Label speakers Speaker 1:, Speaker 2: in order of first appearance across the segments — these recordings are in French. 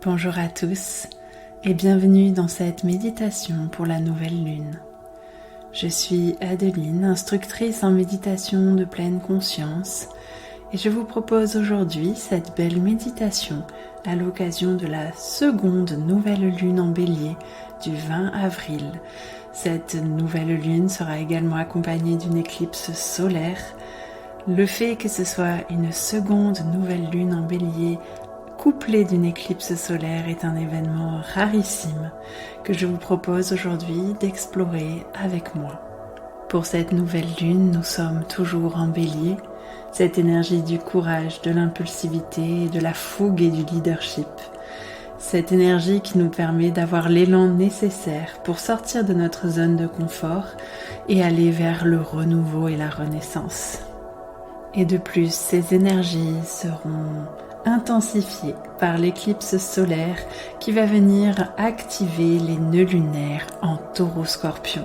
Speaker 1: Bonjour à tous et bienvenue dans cette méditation pour la nouvelle lune. Je suis Adeline, instructrice en méditation de pleine conscience et je vous propose aujourd'hui cette belle méditation à l'occasion de la seconde nouvelle lune en bélier du 20 avril. Cette nouvelle lune sera également accompagnée d'une éclipse solaire. Le fait que ce soit une seconde nouvelle lune en bélier couplée d'une éclipse solaire est un événement rarissime que je vous propose aujourd'hui d'explorer avec moi. Pour cette nouvelle lune, nous sommes toujours en bélier, cette énergie du courage, de l'impulsivité, de la fougue et du leadership. Cette énergie qui nous permet d'avoir l'élan nécessaire pour sortir de notre zone de confort et aller vers le renouveau et la renaissance. Et de plus, ces énergies seront intensifiée par l'éclipse solaire qui va venir activer les nœuds lunaires en Taureau-Scorpion.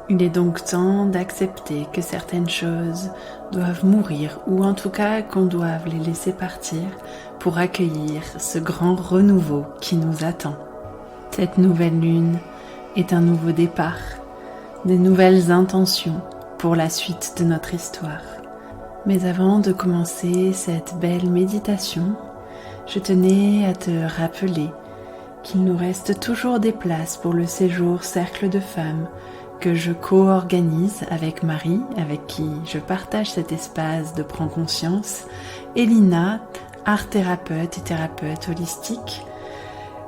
Speaker 1: Il est donc temps d'accepter que certaines choses doivent mourir ou en tout cas qu'on doive les laisser partir pour accueillir ce grand renouveau qui nous attend. Cette nouvelle lune est un nouveau départ, des nouvelles intentions pour la suite de notre histoire. Mais avant de commencer cette belle méditation, je tenais à te rappeler qu'il nous reste toujours des places pour le séjour Cercle de Femmes que je co-organise avec Marie, avec qui je partage cet espace de Prends Conscience, et Lina, art thérapeute et thérapeute holistique.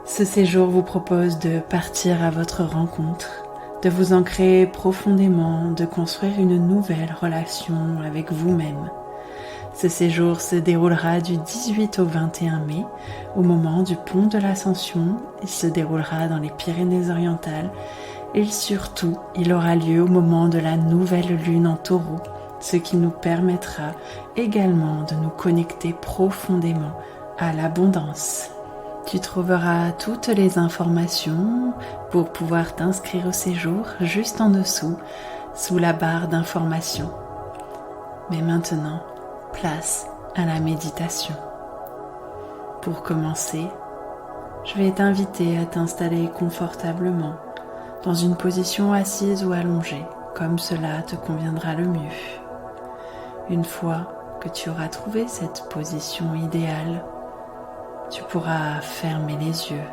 Speaker 1: Ce séjour vous propose de partir à votre rencontre, de vous ancrer profondément, de construire une nouvelle relation avec vous-même. Ce séjour se déroulera du 18 au 21 mai, au moment du pont de l'Ascension. Il se déroulera dans les Pyrénées-Orientales et surtout, il aura lieu au moment de la nouvelle lune en Taureau, ce qui nous permettra également de nous connecter profondément à l'abondance. Tu trouveras toutes les informations pour pouvoir t'inscrire au séjour juste en dessous, sous la barre d'informations. Mais maintenant, place à la méditation. Pour commencer, je vais t'inviter à t'installer confortablement dans une position assise ou allongée, comme cela te conviendra le mieux. Une fois que tu auras trouvé cette position idéale, tu pourras fermer les yeux.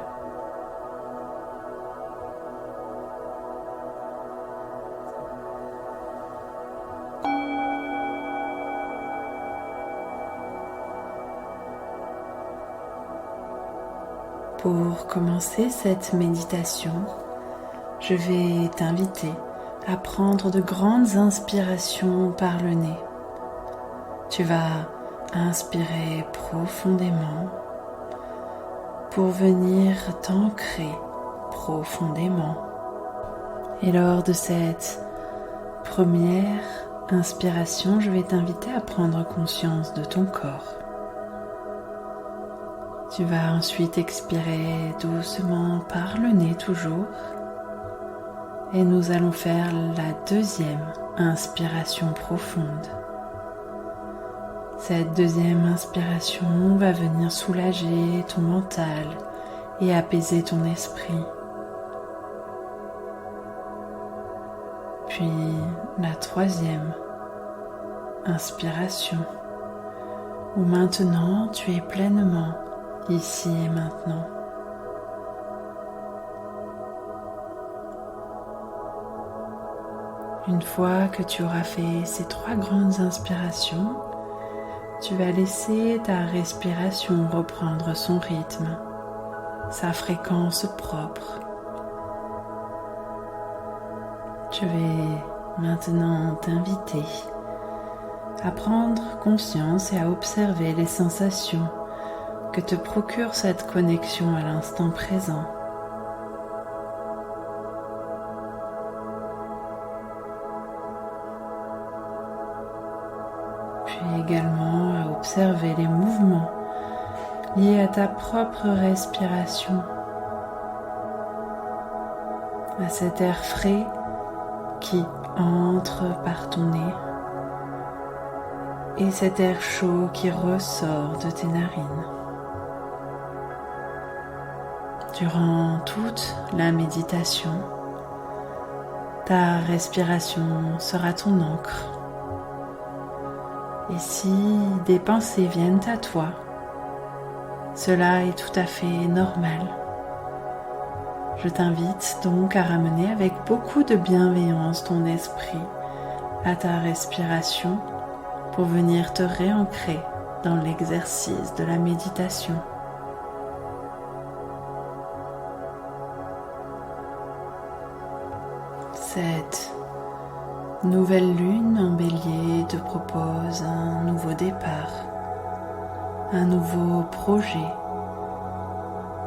Speaker 1: Pour commencer cette méditation, je vais t'inviter à prendre de grandes inspirations par le nez. Tu vas inspirer profondément pour venir t'ancrer profondément. Et lors de cette première inspiration, je vais t'inviter à prendre conscience de ton corps. Tu vas ensuite expirer doucement par le nez toujours. Et nous allons faire la deuxième inspiration profonde. Cette deuxième inspiration va venir soulager ton mental et apaiser ton esprit. Puis la troisième inspiration, où maintenant tu es pleinement ici et maintenant. Une fois que tu auras fait ces trois grandes inspirations, tu vas laisser ta respiration reprendre son rythme, sa fréquence propre. Je vais maintenant t'inviter à prendre conscience et à observer les sensations que te procure cette connexion à l'instant présent. Puis également à observer les mouvements liés à ta propre respiration, à cet air frais qui entre par ton nez et cet air chaud qui ressort de tes narines. Durant toute la méditation, ta respiration sera ton encre. Et si des pensées viennent à toi, cela est tout à fait normal. Je t'invite donc à ramener avec beaucoup de bienveillance ton esprit à ta respiration pour venir te réancrer dans l'exercice de la méditation. Cette nouvelle lune en bélier te propose un nouveau départ, un nouveau projet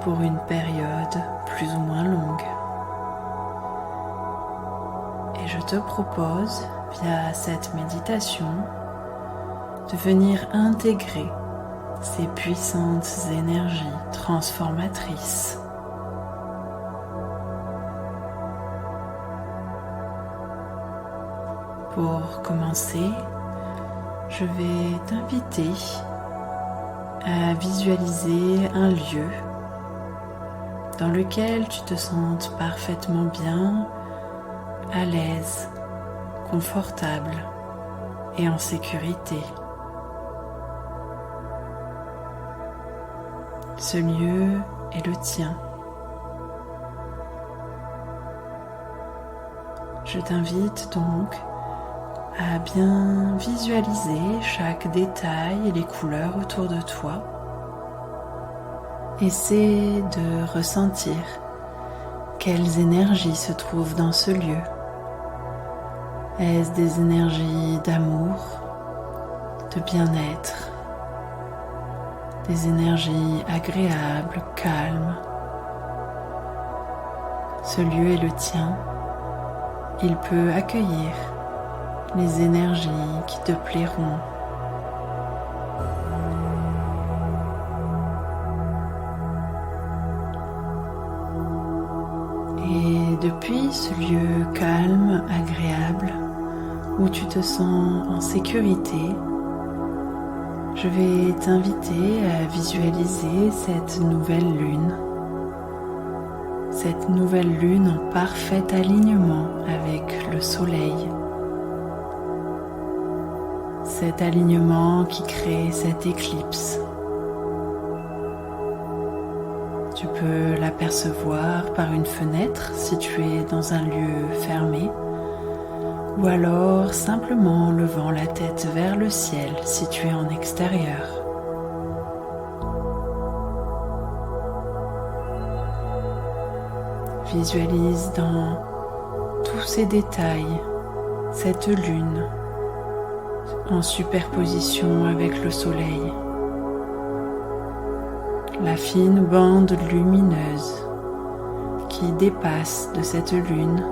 Speaker 1: pour une période plus ou moins longue. Et je te propose, via cette méditation, de venir intégrer ces puissantes énergies transformatrices. Pour commencer, je vais t'inviter à visualiser un lieu dans lequel tu te sentes parfaitement bien, à l'aise, confortable et en sécurité. Ce lieu est le tien. Je t'invite donc à bien visualiser chaque détail et les couleurs autour de toi. Essaie de ressentir quelles énergies se trouvent dans ce lieu. Est-ce des énergies d'amour, de bien-être, des énergies agréables, calmes? Ce lieu est le tien. Il peut accueillir les énergies qui te plairont. Et depuis ce lieu calme, agréable, où tu te sens en sécurité, je vais t'inviter à visualiser cette nouvelle lune. Cette nouvelle lune en parfait alignement avec le soleil. Cet alignement qui crée cette éclipse. Tu peux l'apercevoir par une fenêtre si tu es dans un lieu fermé, ou alors simplement en levant la tête vers le ciel si tu es en extérieur. Visualise dans tous ces détails cette lune en superposition avec le soleil. La fine bande lumineuse qui dépasse de cette lune,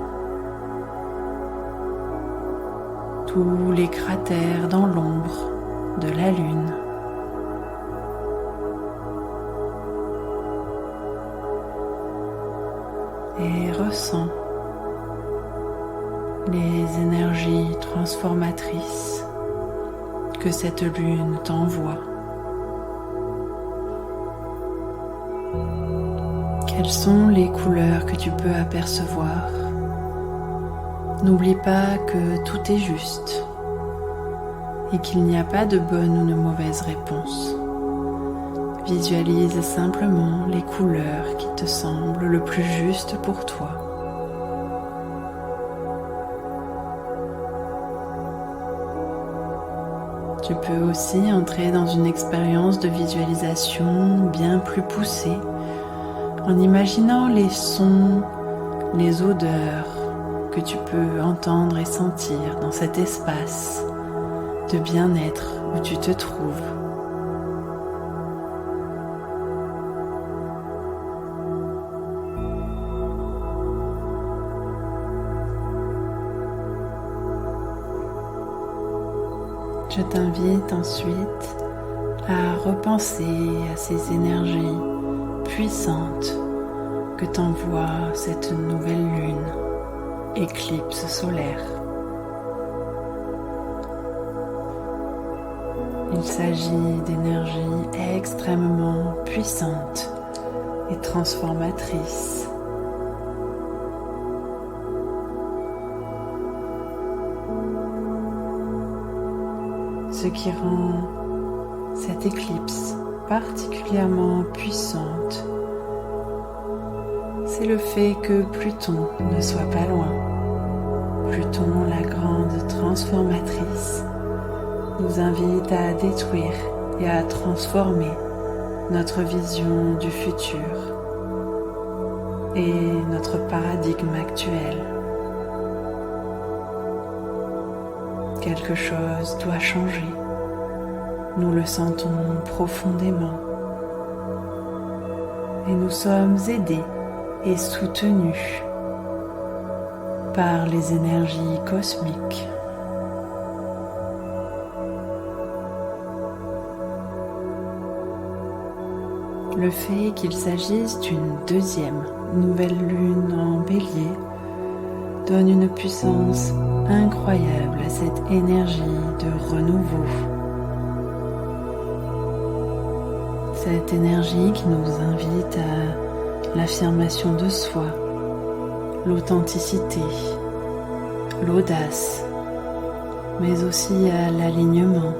Speaker 1: tous les cratères dans l'ombre de la lune. Et ressens les énergies transformatrices que cette lune t'envoie. Quelles sont les couleurs que tu peux apercevoir? N'oublie pas que tout est juste et qu'il n'y a pas de bonne ou de mauvaise réponse. Visualise simplement les couleurs qui te semblent le plus juste pour toi. Tu peux aussi entrer dans une expérience de visualisation bien plus poussée en imaginant les sons, les odeurs que tu peux entendre et sentir dans cet espace de bien-être où tu te trouves. Je t'invite ensuite à repenser à ces énergies puissantes que t'envoie cette nouvelle lune, éclipse solaire. Il s'agit d'énergies extrêmement puissantes et transformatrice. Ce qui rend cette éclipse particulièrement puissante, c'est le fait que Pluton ne soit pas loin. Pluton, la grande transformatrice, nous invite à détruire et à transformer notre vision du futur et notre paradigme actuel. Quelque chose doit changer. Nous le sentons profondément. Et nous sommes aidés et soutenus par les énergies cosmiques. Le fait qu'il s'agisse d'une deuxième nouvelle lune en Bélier donne une puissance incroyable à cette énergie de renouveau. Cette énergie qui nous invite à l'affirmation de soi, l'authenticité, l'audace, mais aussi à l'alignement.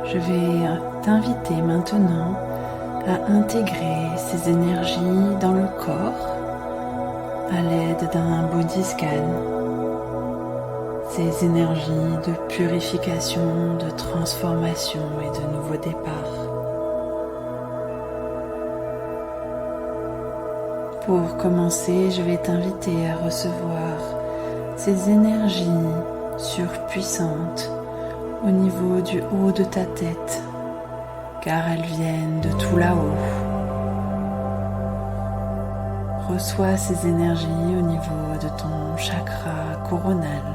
Speaker 1: Je vais t'inviter maintenant à intégrer ces énergies dans le corps à l'aide d'un body scan. Ces énergies de purification, de transformation et de nouveau départ. Pour commencer, je vais t'inviter à recevoir ces énergies surpuissantes au niveau du haut de ta tête, car elles viennent de tout là-haut. Reçois ces énergies au niveau de ton chakra coronal.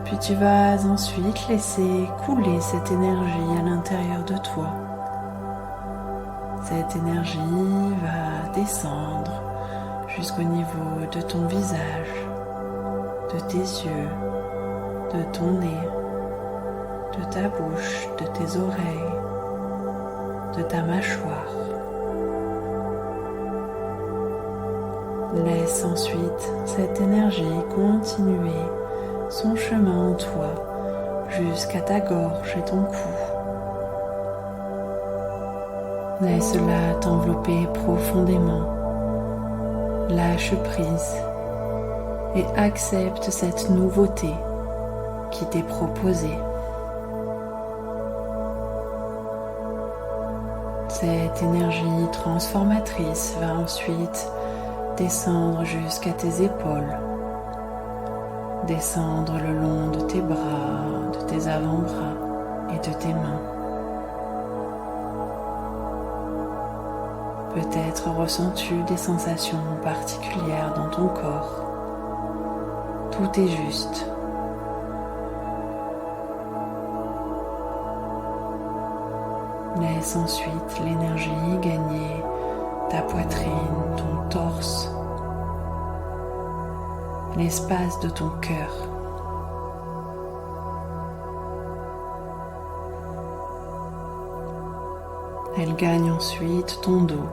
Speaker 1: Puis tu vas ensuite laisser couler cette énergie à l'intérieur de toi. Cette énergie va descendre jusqu'au niveau de ton visage, de tes yeux, de ton nez, de ta bouche, de tes oreilles, de ta mâchoire. Laisse ensuite cette énergie continuer son chemin en toi jusqu'à ta gorge et ton cou. Laisse-la t'envelopper profondément. Lâche prise et accepte cette nouveauté qui t'est proposée. Cette énergie transformatrice va ensuite descendre jusqu'à tes épaules, descendre le long de tes bras, de tes avant-bras et de tes mains. Peut-être ressens-tu des sensations particulières dans ton corps. Tout est juste. Laisse ensuite l'énergie gagner ta poitrine, ton torse, l'espace de ton cœur. Elle gagne ensuite ton dos,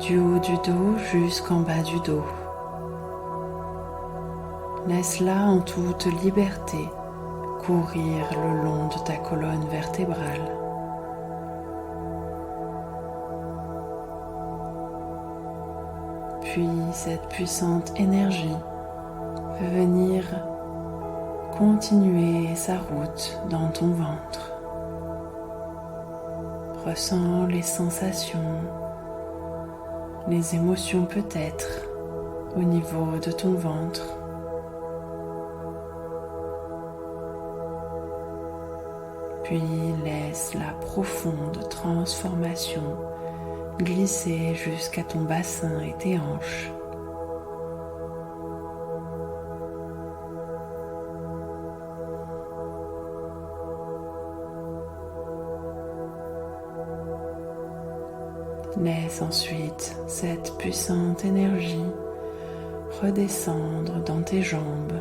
Speaker 1: du haut du dos jusqu'en bas du dos. Laisse-la en toute liberté courir le long de ta colonne vertébrale. Puis cette puissante énergie peut venir continuer sa route dans ton ventre. Ressens les sensations, les émotions peut-être au niveau de ton ventre. Puis laisse la profonde transformation glisser jusqu'à ton bassin et tes hanches. Laisse ensuite cette puissante énergie redescendre dans tes jambes,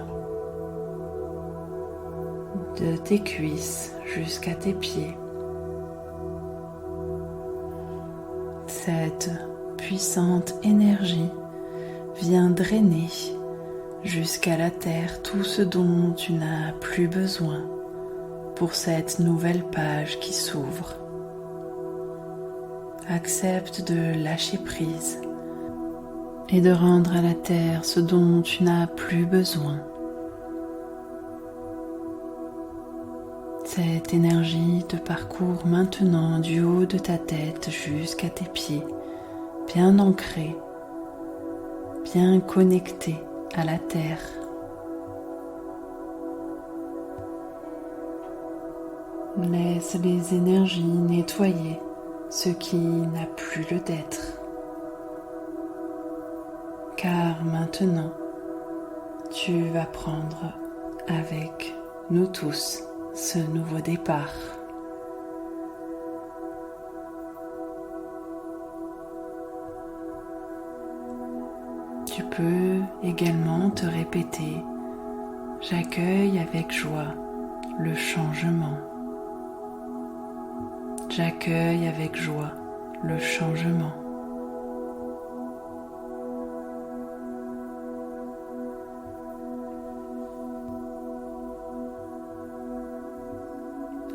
Speaker 1: de tes cuisses jusqu'à tes pieds. Cette puissante énergie vient drainer jusqu'à la terre tout ce dont tu n'as plus besoin pour cette nouvelle page qui s'ouvre. Accepte de lâcher prise et de rendre à la terre ce dont tu n'as plus besoin. Cette énergie te parcourt maintenant du haut de ta tête jusqu'à tes pieds, bien ancrée, bien connectée à la terre. Laisse les énergies nettoyer ce qui n'a plus lieu d'être. Car maintenant, tu vas prendre avec nous tous ce nouveau départ. Tu peux également te répéter: j'accueille avec joie le changement. J'accueille avec joie le changement.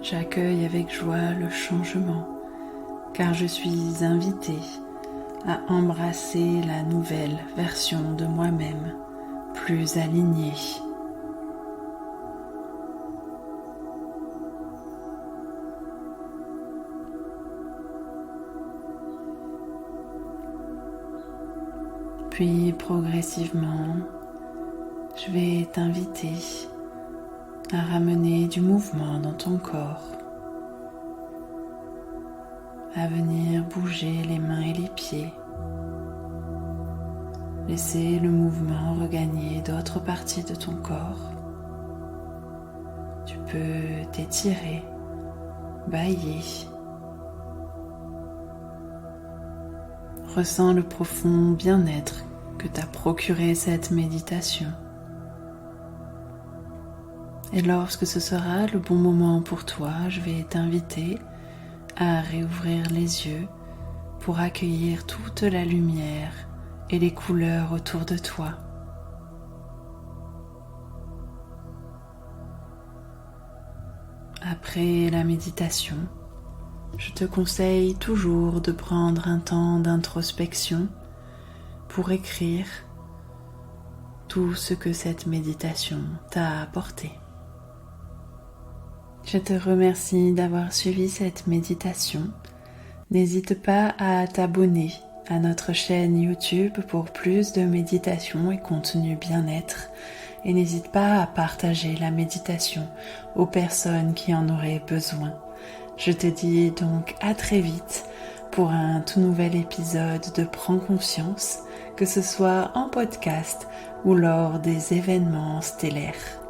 Speaker 1: J'accueille avec joie le changement, car je suis invitée à embrasser la nouvelle version de moi-même, plus alignée. Puis progressivement, je vais t'inviter à ramener du mouvement dans ton corps, à venir bouger les mains et les pieds. Laisser le mouvement regagner d'autres parties de ton corps. Tu peux t'étirer, bâiller. Ressens le profond bien-être que t'a procuré cette méditation. Et lorsque ce sera le bon moment pour toi, je vais t'inviter à réouvrir les yeux pour accueillir toute la lumière et les couleurs autour de toi. Après la méditation, je te conseille toujours de prendre un temps d'introspection pour écrire tout ce que cette méditation t'a apporté. Je te remercie d'avoir suivi cette méditation. N'hésite pas à t'abonner à notre chaîne YouTube pour plus de méditation et contenu bien-être. Et n'hésite pas à partager la méditation aux personnes qui en auraient besoin. Je te dis donc à très vite pour un tout nouvel épisode de Prends Conscience, que ce soit en podcast ou lors des événements stellaires.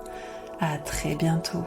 Speaker 1: À très bientôt.